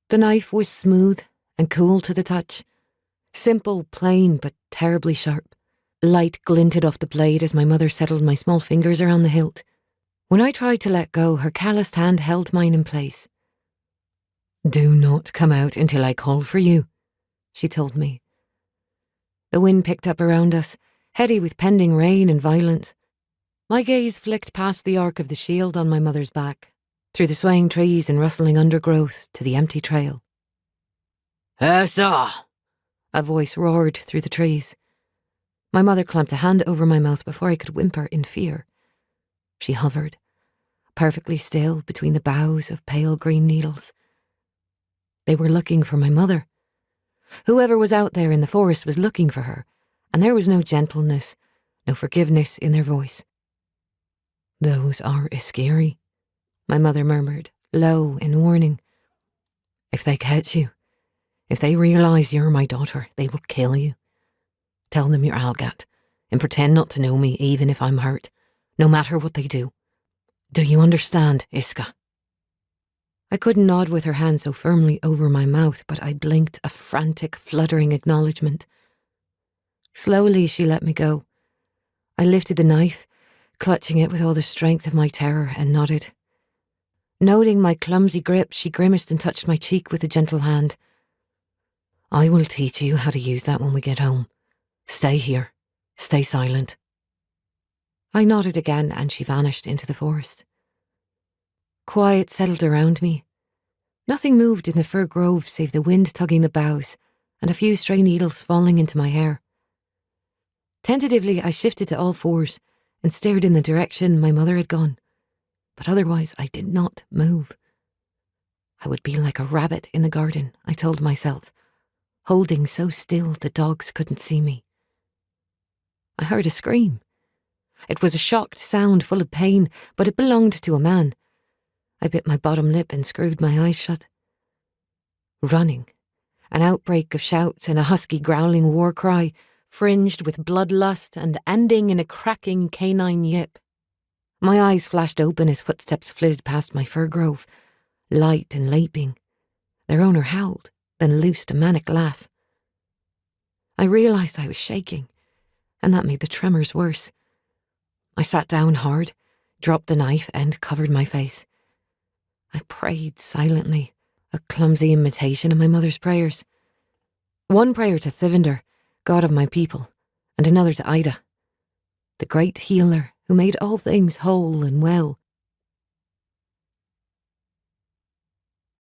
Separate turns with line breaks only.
The knife was smooth and cool to the touch. Simple, plain, but terribly sharp. Light glinted off the blade as my mother settled my small fingers around the hilt. When I tried to let go, her calloused hand held mine in place. "Do not come out until I call for you," she told me. The wind picked up around us, heady with pending rain and violence. My gaze flicked past the arc of the shield on my mother's back, through the swaying trees and rustling undergrowth to the empty trail. "Hessa!" a voice roared through the trees. My mother clamped a hand over my mouth before I could whimper in fear. She hovered, perfectly still between the boughs of pale green needles. They were looking for my mother. Whoever was out there in the forest was looking for her, and there was no gentleness, no forgiveness in their voice. "Those are Yske," my mother murmured, low in warning. "If they catch you, if they realise you're my daughter, they will kill you. Tell them you're Algat, and pretend not to know me even if I'm hurt, no matter what they do. Do you understand, Yske?" I couldn't nod with her hand so firmly over my mouth, but I blinked a frantic, fluttering acknowledgement. Slowly she let me go. I lifted the knife, clutching it with all the strength of my terror, and nodded. Noting my clumsy grip, she grimaced and touched my cheek with a gentle hand. "I will teach you how to use that when we get home. Stay here. Stay silent." I nodded again, and she vanished into the forest. Quiet settled around me. Nothing moved in the fir grove save the wind tugging the boughs and a few stray needles falling into my hair. Tentatively, I shifted to all fours and stared in the direction my mother had gone, but otherwise I did not move. I would be like a rabbit in the garden, I told myself, holding so still the dogs couldn't see me. I heard a scream. It was a shocked sound full of pain, but it belonged to a man. I bit my bottom lip and screwed my eyes shut. Running, an outbreak of shouts and a husky growling war cry, fringed with bloodlust and ending in a cracking canine yip. My eyes flashed open as footsteps flitted past my fir grove, light and leaping. Their owner howled, then loosed a manic laugh. I realised I was shaking, and that made the tremors worse. I sat down hard, dropped the knife, and covered my face. I prayed silently, a clumsy imitation of my mother's prayers. One prayer to Thivinder, god of my people, and another to Aita, the great healer who made all things whole and well.